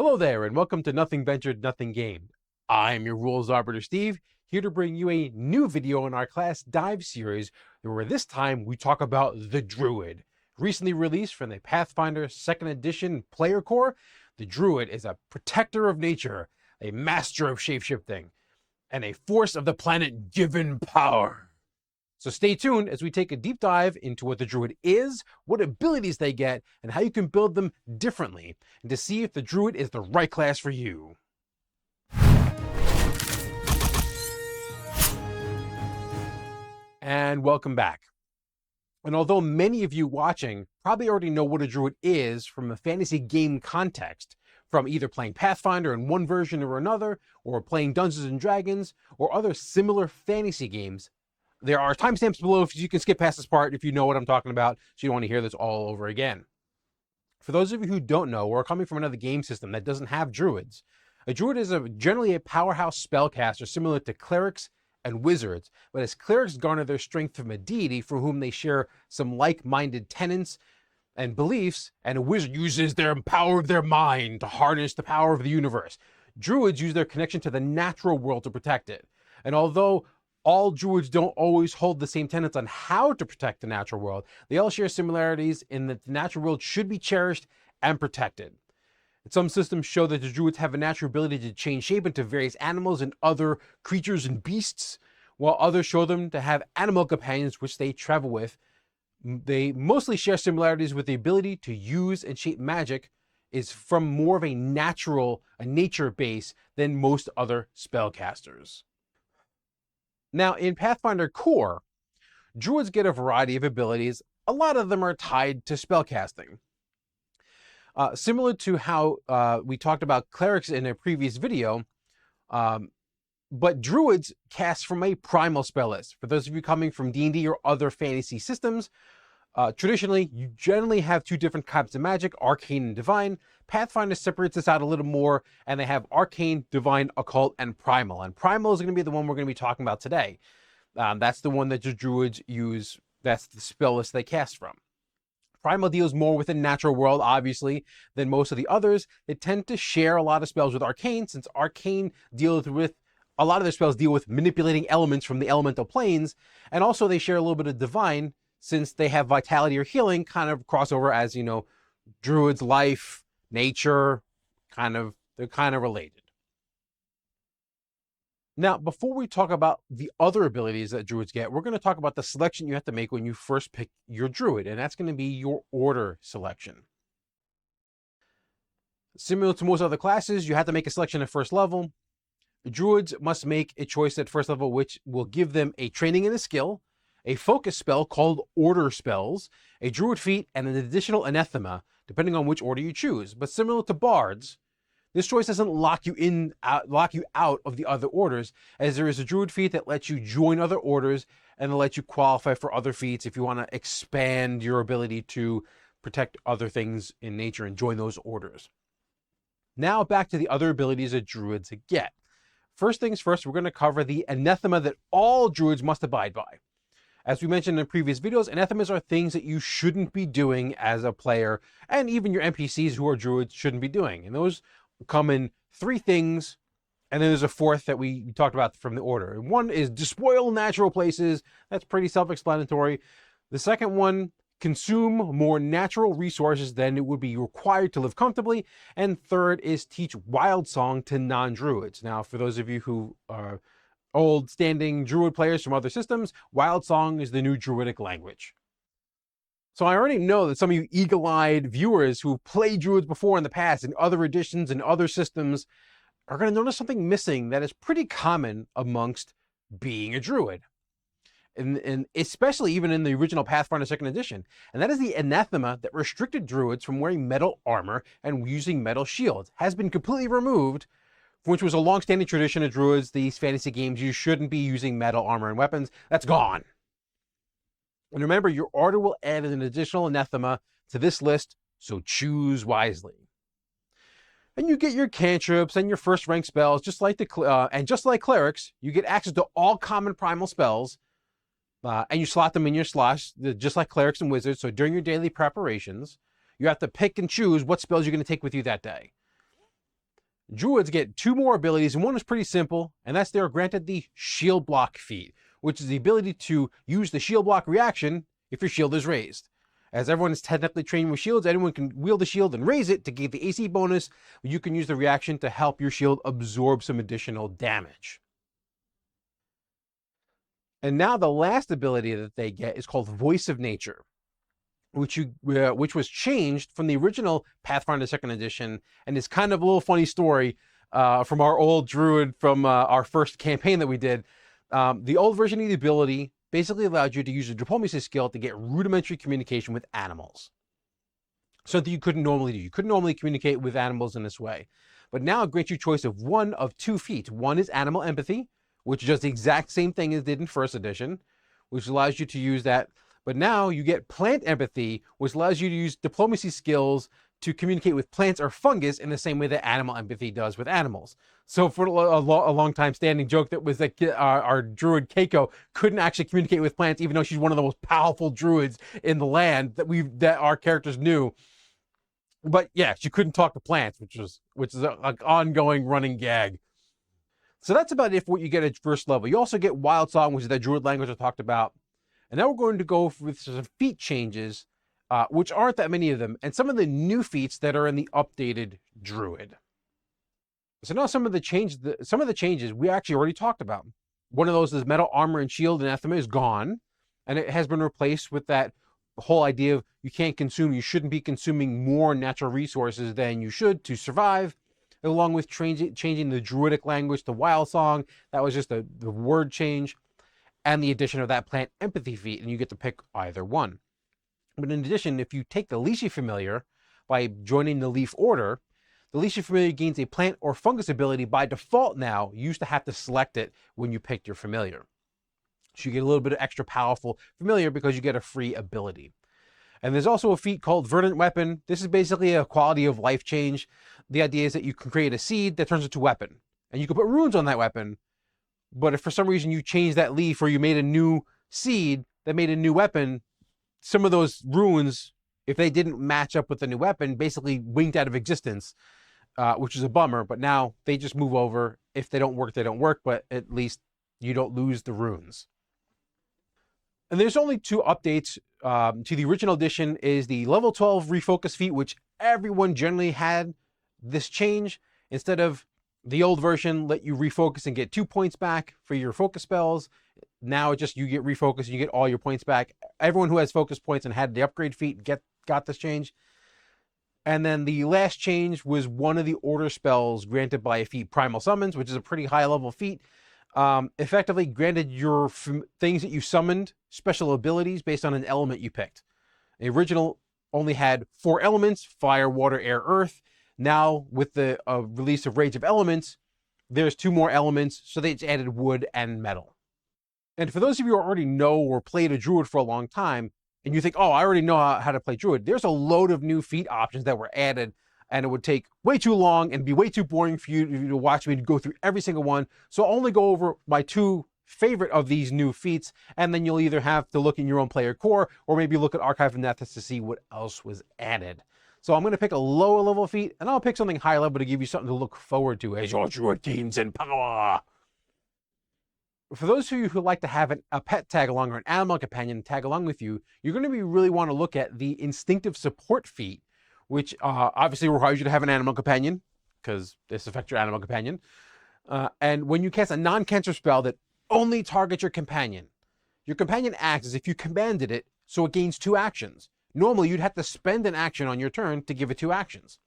Hello there, and welcome to Nothing Ventured, Nothing Gained. I'm your Rules Arbiter Steve, here to bring you a new video in our class dive series, where this time we talk about the Druid. Recently released from the Pathfinder 2nd Edition Player Core, the Druid is a protector of nature, a master of shapeshifting, and a force of the planet given power. So stay tuned as we take a deep dive into what the Druid is, what abilities they get, and how you can build them differently, and to see if the Druid is the right class for you. And welcome back. And although many of you watching probably already know what a Druid is from a fantasy game context, from either playing Pathfinder in one version or another, or playing Dungeons and Dragons, or other similar fantasy games, there are timestamps below if you can skip past this part if you know what I'm talking about, so you don't want to hear this all over again. For those of you who don't know or are coming from another game system that doesn't have Druids, a Druid is generally a powerhouse spellcaster similar to clerics and wizards, but as clerics garner their strength from a deity for whom they share some like-minded tenets and beliefs, and a wizard uses their power of their mind to harness the power of the universe. Druids use their connection to the natural world to protect it. And although all Druids don't always hold the same tenets on how to protect the natural world, they all share similarities in that the natural world should be cherished and protected. Some systems show that the Druids have a natural ability to change shape into various animals and other creatures and beasts, while others show them to have animal companions which they travel with. They mostly share similarities with the ability to use and shape magic is from more of a nature base than most other spellcasters. Now, in Pathfinder Core, Druids get a variety of abilities. A lot of them are tied to spellcasting. Similar to how we talked about clerics in a previous video, but Druids cast from a primal spell list. For those of you coming from D&D or other fantasy systems, traditionally, you generally have two different types of magic, arcane and divine. Pathfinder separates this out a little more, and they have arcane, divine, occult, and primal. And primal is going to be the one we're going to be talking about today. That's the one that the Druids use. That's the spell list they cast from. Primal deals more with the natural world, obviously, than most of the others. They tend to share a lot of spells with arcane, since arcane deals with a lot of their spells deal with manipulating elements from the elemental planes, and also they share a little bit of divine, since they have vitality or healing kind of crossover as, you know, Druids, life, nature, they're kind of related. Now, before we talk about the other abilities that Druids get, we're going to talk about the selection you have to make when you first pick your Druid, and that's going to be your order selection. Similar to most other classes, you have to make a selection at first level. The Druids must make a choice at first level, which will give them a training in a skill, a focus spell called order spells, a druid feat, and an additional anathema, depending on which order you choose. But similar to bards, this choice doesn't lock you out of the other orders, as there is a druid feat that lets you join other orders and lets you qualify for other feats if you want to expand your ability to protect other things in nature and join those orders. Now back to the other abilities that Druids get. First things first, we're going to cover the anathema that all Druids must abide by. As we mentioned in previous videos, anathemas are things that you shouldn't be doing as a player, and even your NPCs who are Druids shouldn't be doing. And those come in three things, and then there's a fourth that we talked about from the order. And one is despoil natural places. That's pretty self-explanatory. The second one, consume more natural resources than it would be required to live comfortably. And third is teach wild song to non-Druids. Now, for those of you who are old standing Druid players from other systems, wild song is the new Druidic language. So I already know that some of you eagle-eyed viewers who played Druids before in the past in other editions and other systems are going to notice something missing that is pretty common amongst being a Druid. And especially even in the original Pathfinder 2nd Edition. And that is the anathema that restricted Druids from wearing metal armor and using metal shields. Has been completely removed, which was a long-standing tradition of Druids. These fantasy games, you shouldn't be using metal armor and weapons. That's gone. And remember, your order will add an additional anathema to this list, so choose wisely. And you get your cantrips and your first rank spells, just like clerics, you get access to all common primal spells, and you slot them in your slots, just like clerics and wizards. So during your daily preparations, you have to pick and choose what spells you're going to take with you that day. Druids get 2 more abilities, and one is pretty simple, and that's they're granted the Shield Block feat, which is the ability to use the Shield Block reaction if your shield is raised. As everyone is technically trained with shields, anyone can wield the shield and raise it to get the AC bonus. You can use the reaction to help your shield absorb some additional damage. And now the last ability that they get is called Voice of Nature, which was changed from the original Pathfinder 2nd Edition, and is kind of a little funny story from our old Druid from our first campaign that we did. The old version of the ability basically allowed you to use a diplomacy skill to get rudimentary communication with animals. Something you couldn't normally do. You couldn't normally communicate with animals in this way. But now it grants you choice of one of 2 feats. One is animal empathy, which does the exact same thing as it did in 1st edition, which allows you to use that. But now you get plant empathy, which allows you to use diplomacy skills to communicate with plants or fungus in the same way that animal empathy does with animals. So for a long time standing joke that was that our druid Keiko couldn't actually communicate with plants, even though she's one of the most powerful druids in the land that our characters knew. But yeah, she couldn't talk to plants, which is an ongoing running gag. So that's about it for what you get at first level. You also get Wild Song, which is that druid language I talked about. And now we're going to go with some feat changes, which aren't that many of them, and some of the new feats that are in the updated Druid. So now some of the changes we actually already talked about. One of those is metal armor and shield anathema is gone, and it has been replaced with that whole idea of you shouldn't be consuming more natural resources than you should to survive, along with changing the druidic language to Wild Song. That was just the word change, and the addition of that plant empathy feat, and you get to pick either one. But in addition, if you take the Leashy Familiar by joining the Leaf Order, the Leashy Familiar gains a plant or fungus ability by default now. You used to have to select it when you picked your familiar. So you get a little bit of extra powerful familiar because you get a free ability. And there's also a feat called Verdant Weapon. This is basically a quality of life change. The idea is that you can create a seed that turns into a weapon, and you can put runes on that weapon. But if for some reason you change that leaf, or you made a new seed that made a new weapon, some of those runes, if they didn't match up with the new weapon, basically winked out of existence, which is a bummer. But now they just move over. If they don't work, they don't work, but at least you don't lose the runes. And there's only 2 updates to the original edition. Is the level 12 refocus feat, which everyone generally had this change. Instead of the old version let you refocus and get 2 points back for your focus spells, now you get refocus and you get all your points back. Everyone who has focus points and had the upgrade feat got this change. And then the last change was one of the order spells granted by a feat, Primal Summons, which is a pretty high level feat. Effectively granted your things that you summoned special abilities based on an element you picked. The original only had 4 elements: fire, water, air, earth. Now with the release of Rage of Elements, there's 2 more elements, so they just added wood and metal. And for those of you who already know or played a Druid for a long time, and you think, oh, I already know how to play Druid, there's a load of new feat options that were added, and it would take way too long and be way too boring for you to watch me go through every single one. So I'll only go over my 2 favorite of these new feats, and then you'll either have to look in your own player core, or maybe look at Archive of Nethys to see what else was added. So I'm going to pick a lower level feat, and I'll pick something high level to give you something to look forward to as your Druid gains in power. For those of you who like to have a pet tag along or an animal companion tag along with you, you're going to really want to look at the Instinctive Support feat, which obviously requires you to have an animal companion, because this affects your animal companion. And when you cast a non-cancer spell that only targets your companion acts as if you commanded it, so it gains 2 actions. Normally, you'd have to spend an action on your turn to give it 2 actions.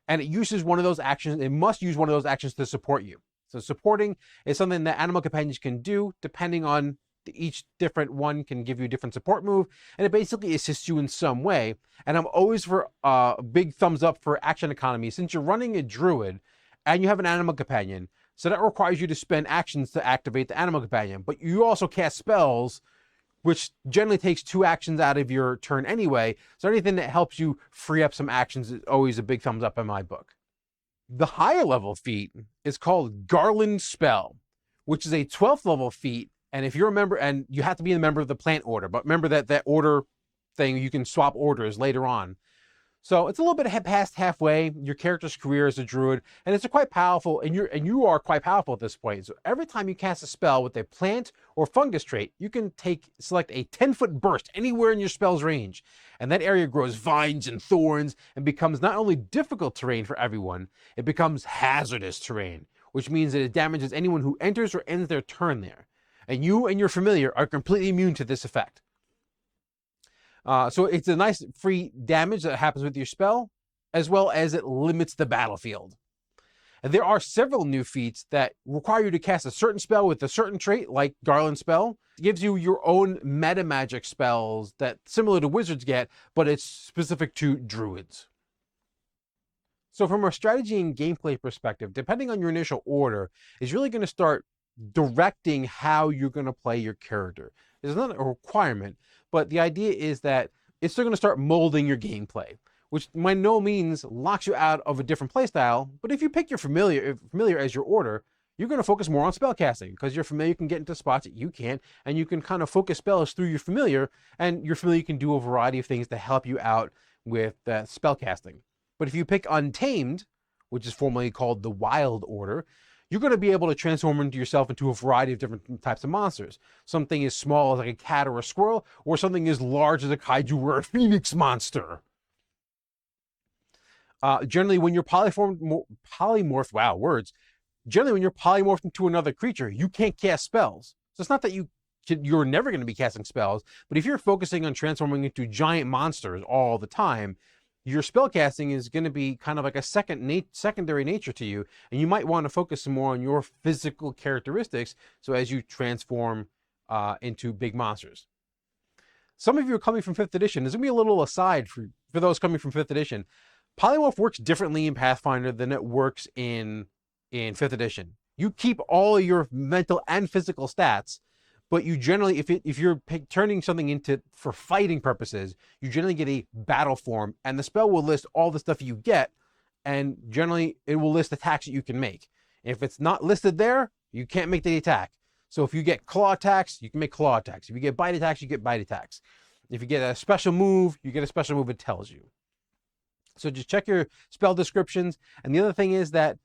And it uses one of those actions, it must use one of those actions to support you. So supporting is something that animal companions can do, depending on each different one can give you a different support move, and it basically assists you in some way. And I'm always for a big thumbs up for action economy, since you're running a druid and you have an animal companion, so that requires you to spend actions to activate the animal companion. But you also cast spells, which generally takes 2 actions out of your turn anyway. So anything that helps you free up some actions is always a big thumbs up in my book. The higher level feat is called Garland Spell, which is a 12th level feat. And if you're a member, and you have to be a member of the plant order, but remember that order thing, you can swap orders later on. So it's a little bit past halfway your character's career as a druid, and it's quite powerful, and you are quite powerful at this point. So every time you cast a spell with a plant or fungus trait, you can select a 10-foot burst anywhere in your spell's range, and that area grows vines and thorns and becomes not only difficult terrain for everyone, it becomes hazardous terrain, which means that it damages anyone who enters or ends their turn there. And you and your familiar are completely immune to this effect. So it's a nice free damage that happens with your spell, as well as it limits the battlefield. And there are several new feats that require you to cast a certain spell with a certain trait, like Garland Spell. It gives you your own metamagic spells that similar to wizards get, but it's specific to druids. So from a strategy and gameplay perspective, depending on your initial order, is really going to start directing how you're going to play your character. It's not a requirement, but the idea is that it's still going to start molding your gameplay, which by no means locks you out of a different playstyle. But if you pick your familiar as your order, you're going to focus more on spellcasting because your familiar can get into spots that you can't, and you can kind of focus spells through your familiar, and your familiar can do a variety of things to help you out with spellcasting. But if you pick Untamed, which is formerly called the Wild Order, you're going to be able to transform yourself into a variety of different types of monsters. Something as small as like a cat or a squirrel, or something as large as a kaiju or a phoenix monster. Generally, when you're polymorphed, wow, words. Generally, when you're polymorphed into another creature, you can't cast spells. So it's not that you're never going to be casting spells, but if you're focusing on transforming into giant monsters all the time, your spellcasting is going to be kind of like a secondary nature to you, and you might want to focus some more on your physical characteristics so as you transform into big monsters. Some of you are coming from 5th edition. There's going to be a little aside for those coming from 5th edition. Polymorph works differently in Pathfinder than it works in 5th edition. You keep all of your mental and physical stats, but you generally, if you're turning something into for fighting purposes, you generally get a battle form, and the spell will list all the stuff you get, and generally it will list attacks that you can make. If it's not listed there, you can't make the attack. So if you get claw attacks, you can make claw attacks. If you get bite attacks, you get bite attacks. If you get a special move, you get a special move it tells you. So just check your spell descriptions. And the other thing is that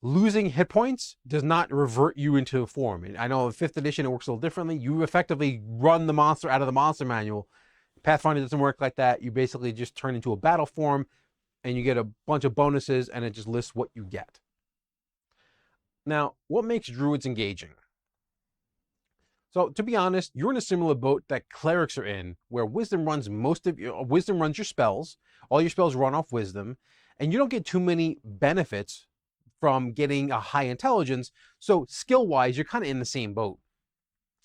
losing hit points does not revert you into a form. And I know in 5th edition it works a little differently. You effectively run the monster out of the monster manual. Pathfinder doesn't work like that. You basically just turn into a battle form and you get a bunch of bonuses, and it just lists what you get. Now, what makes druids engaging? So to be honest, you're in a similar boat that clerics are in, where wisdom runs your spells. All your spells run off wisdom, and you don't get too many benefits from getting a high intelligence. So skill-wise, you're kind of in the same boat.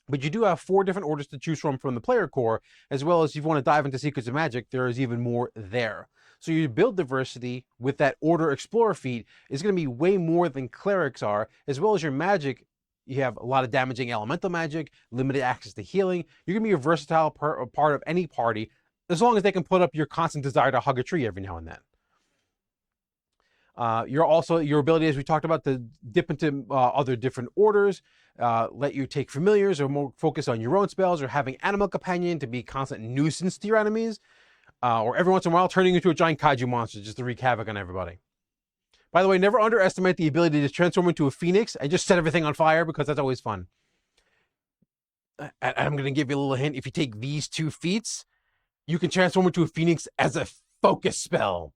But you do have 4 different orders to choose from the player core, as well as if you want to dive into Secrets of Magic, there is even more there. So your build diversity with that Order Explorer feat is going to be way more than clerics are, as well as your magic. You have a lot of damaging elemental magic, limited access to healing. You're going to be a versatile part of any party, as long as they can put up your constant desire to hug a tree every now and then. Your ability, as we talked about, to dip into other different orders, let you take familiars or more focus on your own spells, or having animal companion to be constant nuisance to your enemies, or every once in a while turning into a giant kaiju monster just to wreak havoc on everybody. By the way, never underestimate the ability to transform into a phoenix and just set everything on fire, because that's always fun. And I'm going to give you a little hint. If you take these 2 feats, you can transform into a phoenix as a focus spell.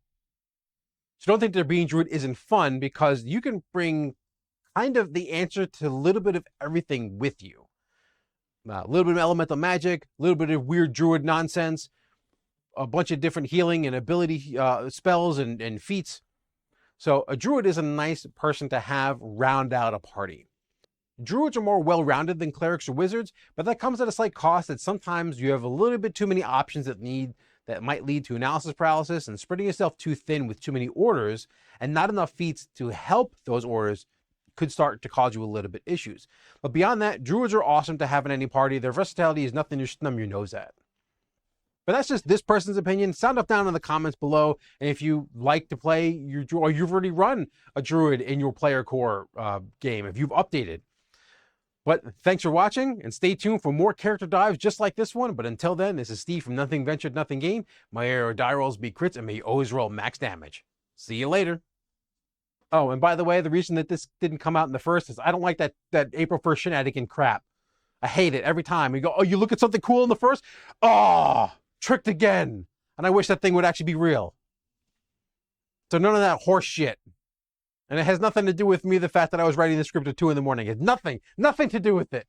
So don't think that being druid isn't fun, because you can bring kind of the answer to a little bit of everything with you. A little bit of elemental magic, a little bit of weird druid nonsense, a bunch of different healing and ability spells and feats. So a druid is a nice person to have round out a party. Druids are more well-rounded than clerics or wizards, but that comes at a slight cost, that sometimes you have a little bit too many options that might lead to analysis paralysis, and spreading yourself too thin with too many orders and not enough feats to help those orders could start to cause you a little bit issues. But beyond that, druids are awesome to have in any party. Their versatility is nothing to snub your nose at. But that's just this person's opinion. Sound up down in the comments below. And if you like to play your druid, or you've already run a druid in your player core game, if you've updated. But thanks for watching, and stay tuned for more character dives just like this one. But until then, this is Steve from Nothing Ventured, Nothing Gained. May your die rolls be crits, and may you always roll max damage. See you later. Oh, and by the way, the reason that this didn't come out in the first is I don't like that April 1st shenanigan crap. I hate it every time. You go, oh, you look at something cool in the first? Oh, tricked again. And I wish that thing would actually be real. So none of that horse shit. And it has nothing to do with me, the fact that I was writing the script at 2 in the morning. It's nothing to do with it.